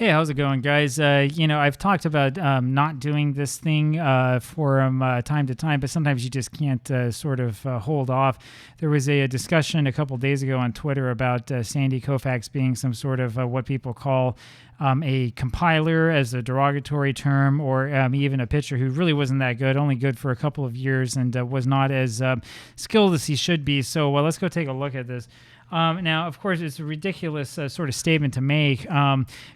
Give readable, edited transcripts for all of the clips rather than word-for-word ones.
Hey, how's it going, guys? I've talked about not doing this thing for time to time, but sometimes you just can't hold off. There was a discussion a couple days ago on Twitter about Sandy Koufax being some sort of what people call a compiler as a derogatory term, or even a pitcher who really wasn't that good, only good for a couple of years, and was not as skilled as he should be. So let's go take a look at this. Now, of course, it's a ridiculous sort of statement to make.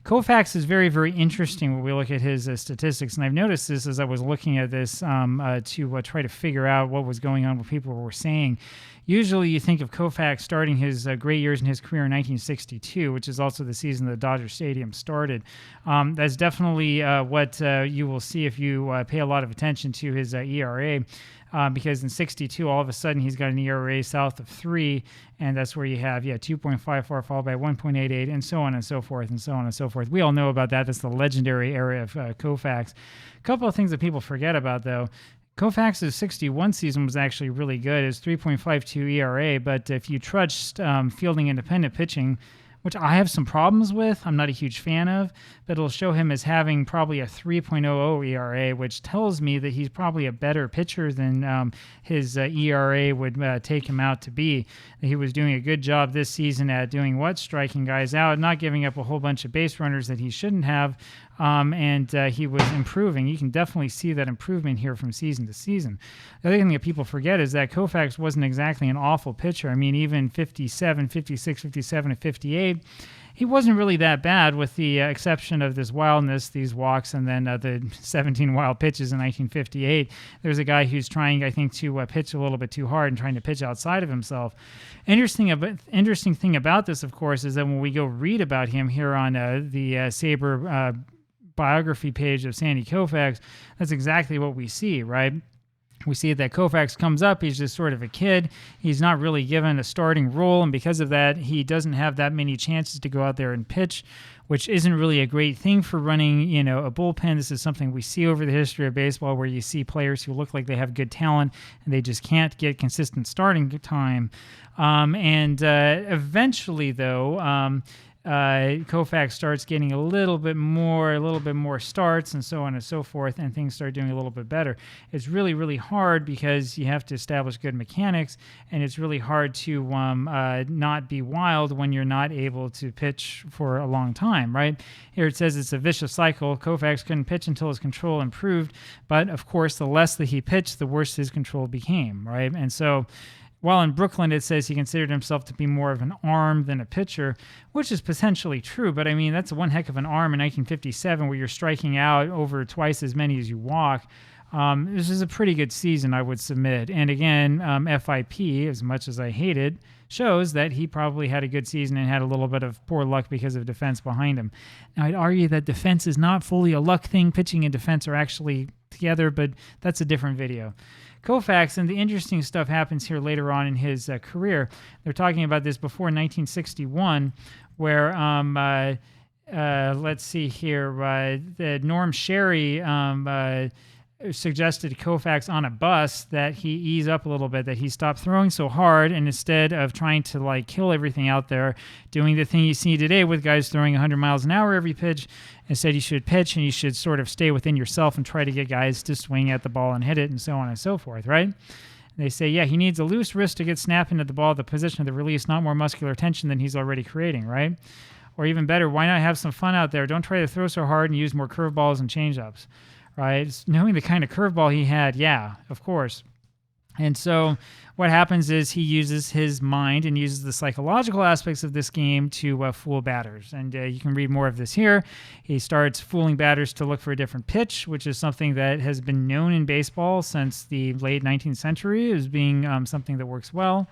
Koufax is very, very interesting when we look at his statistics, and I've noticed this as I was looking at this to try to figure out what was going on, what people were saying. Usually you think of Koufax starting his great years in his career in 1962, which is also the season that Dodger Stadium started. That's definitely what you will see if you pay a lot of attention to his ERA. Because in 62, all of a sudden, he's got an ERA south of 3, and that's where you have, 2.54 followed by 1.88, and so on and so forth, and so on and so forth. We all know about that. That's the legendary era of Koufax. A couple of things that people forget about, though. Koufax's 61 season was actually really good. It's 3.52 ERA, but if you trudged fielding independent pitching, which I have some problems with, I'm not a huge fan of, but it'll show him as having probably a 3.00 ERA, which tells me that he's probably a better pitcher than his ERA would take him out to be. He was doing a good job this season at doing what? Striking guys out, not giving up a whole bunch of base runners that he shouldn't have, and he was improving. You can definitely see that improvement here from season to season. The other thing that people forget is that Koufax wasn't exactly an awful pitcher. I mean, even 57, 56, 57, and 58, he wasn't really that bad, with the exception of this wildness, these walks, and then the 17 wild pitches in 1958. There's a guy who's trying, I think, to pitch a little bit too hard and trying to pitch outside of himself. Interesting thing about this, of course, is that when we go read about him here on the Sabre biography page of Sandy Koufax, that's exactly what we see, right? We see that Koufax comes up, he's just sort of a kid. He's not really given a starting role, and because of that, he doesn't have that many chances to go out there and pitch, which isn't really a great thing for running, a bullpen. This is something we see over the history of baseball, where you see players who look like they have good talent and they just can't get consistent starting time. Eventually, though, Koufax starts getting a little bit more starts, and so on and so forth, and things start doing a little bit better. It's really, really hard because you have to establish good mechanics, and it's really hard to not be wild when you're not able to pitch for a long time, right? Here it says it's a vicious cycle. Koufax couldn't pitch until his control improved, but of course, the less that he pitched, the worse his control became, right? And so, while in Brooklyn, it says he considered himself to be more of an arm than a pitcher, which is potentially true. But I mean, that's one heck of an arm in 1957, where you're striking out over twice as many as you walk. This is a pretty good season, I would submit. And again, FIP, as much as I hate it, shows that he probably had a good season and had a little bit of poor luck because of defense behind him. Now, I'd argue that defense is not fully a luck thing. Pitching and defense are actually together, but that's a different video. Koufax, and the interesting stuff happens here later on in his career. They're talking about this before 1961, where, let's see here, the Norm Sherry suggested Koufax on a bus that he ease up a little bit, that he stop throwing so hard, and instead of trying to kill everything out there, doing the thing you see today with guys throwing 100 miles an hour every pitch, instead you should pitch and you should sort of stay within yourself and try to get guys to swing at the ball and hit it, and so on and so forth, right? They say, he needs a loose wrist to get snapping at the ball, the position of the release, not more muscular tension than he's already creating, right? Or even better, why not have some fun out there? Don't try to throw so hard and use more curveballs and changeups. Right? Knowing the kind of curveball he had, of course. And so what happens is he uses his mind and uses the psychological aspects of this game to fool batters. And you can read more of this here. He starts fooling batters to look for a different pitch, which is something that has been known in baseball since the late 19th century as being something that works well,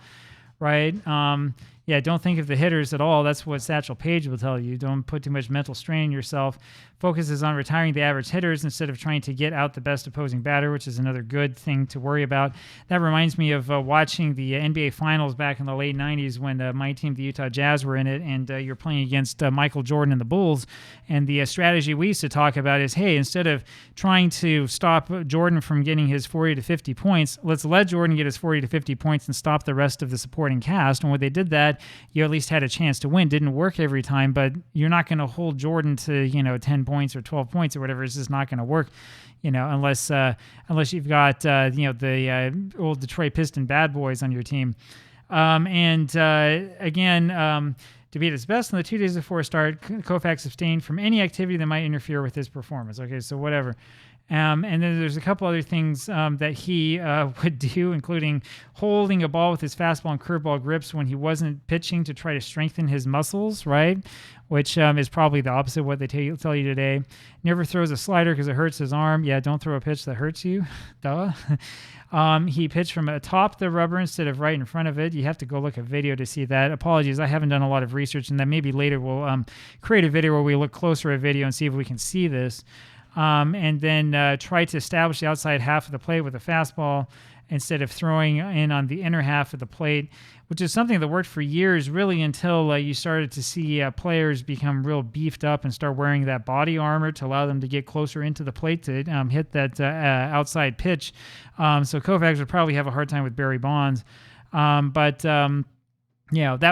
right? Don't think of the hitters at all. That's what Satchel Paige will tell you. Don't put too much mental strain on yourself. Focuses on retiring the average hitters instead of trying to get out the best opposing batter, which is another good thing to worry about. That reminds me of watching the NBA Finals back in the late 90s when my team, the Utah Jazz, were in it, and you're playing against Michael Jordan and the Bulls. And the strategy we used to talk about is, hey, instead of trying to stop Jordan from getting his 40 to 50 points, let's let Jordan get his 40 to 50 points and stop the rest of the supporting cast. And when they did that, that, you at least had a chance to win. Didn't work every time, but you're not going to hold Jordan to 10 points or 12 points or whatever. It's just not going to work, unless you've got the old Detroit Piston bad boys on your team. Again. To be at his best in the 2 days before start, Koufax abstained from any activity that might interfere with his performance. Okay, so whatever. And then there's a couple other things that he would do, including holding a ball with his fastball and curveball grips when he wasn't pitching to try to strengthen his muscles, right? Which is probably the opposite of what they tell you today. Never throws a slider because it hurts his arm. Yeah, don't throw a pitch that hurts you. Duh. He pitched from atop the rubber instead of right in front of it. You have to go look at video to see that. Apologies, I haven't done a lot of research, and that maybe later we'll create a video where we look closer at video and see if we can see this. And then try to establish the outside half of the plate with a fastball instead of throwing in on the inner half of the plate, which is something that worked for years, really until you started to see players become real beefed up and start wearing that body armor to allow them to get closer into the plate to hit that outside pitch. So Koufax would probably have a hard time with Barry Bonds. That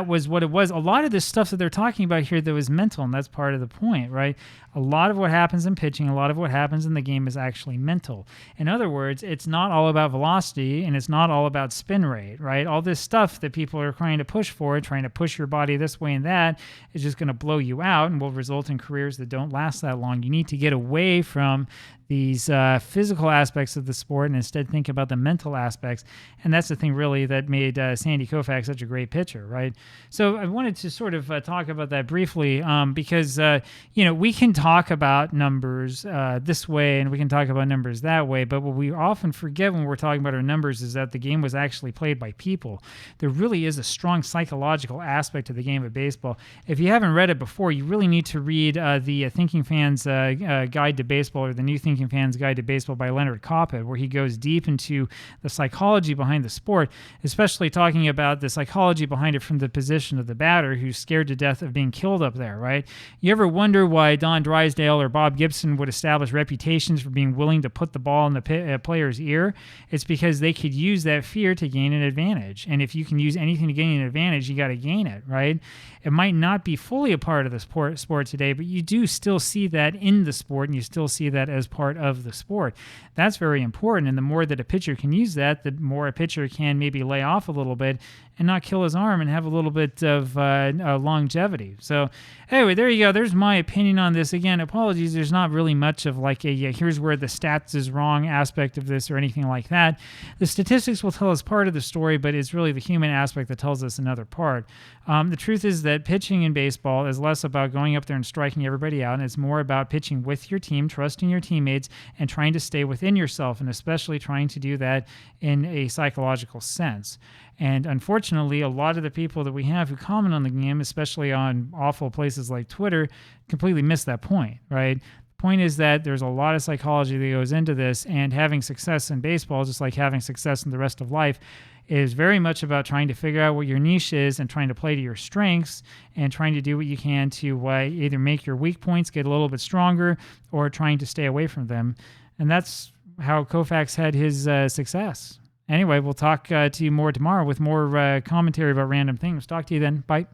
was what it was. A lot of this stuff that they're talking about here, that was mental, and that's part of the point, right? A lot of what happens in pitching, a lot of what happens in the game is actually mental. In other words, it's not all about velocity, and it's not all about spin rate, right? All this stuff that people are trying to push for, trying to push your body this way and that, is just going to blow you out and will result in careers that don't last that long. You need to get away from these physical aspects of the sport and instead think about the mental aspects. And that's the thing really that made Sandy Koufax such a great pitcher, right? So I wanted to sort of talk about that briefly because, we can talk about numbers this way and we can talk about numbers that way, but what we often forget when we're talking about our numbers is that the game was actually played by people. There really is a strong psychological aspect to the game of baseball. If you haven't read it before, you really need to read the Thinking Fan's Guide to Baseball, or the New Thinking Fan's Guide to Baseball by Leonard Coppett, where he goes deep into the psychology behind the sport, especially talking about the psychology behind it from the position of the batter who's scared to death of being killed up there, right? You ever wonder why Don Drysdale or Bob Gibson would establish reputations for being willing to put the ball in the player's ear? It's because they could use that fear to gain an advantage. And if you can use anything to gain an advantage, you got to gain it, right? It might not be fully a part of the sport today, but you do still see that in the sport, and you still see that as part of the sport. That's very important, and the more that a pitcher can use that, the more a pitcher can maybe lay off a little bit and not kill his arm and have a little bit of longevity. So anyway, there you go. There's my opinion on this. Again, apologies. There's not really much of like here's where the stats is wrong aspect of this or anything like that. The statistics will tell us part of the story, but it's really the human aspect that tells us another part. The truth is that pitching in baseball is less about going up there and striking everybody out, and it's more about pitching with your team, trusting your teammates, and trying to stay within yourself, and especially trying to do that in a psychological sense. And unfortunately, a lot of the people that we have who comment on the game, especially on awful places like Twitter, completely miss that point, right? The point is that there's a lot of psychology that goes into this, and having success in baseball, just like having success in the rest of life, is very much about trying to figure out what your niche is and trying to play to your strengths and trying to do what you can to either make your weak points get a little bit stronger or trying to stay away from them. And that's how Koufax had his success. Anyway, we'll talk to you more tomorrow with more commentary about random things. Talk to you then. Bye.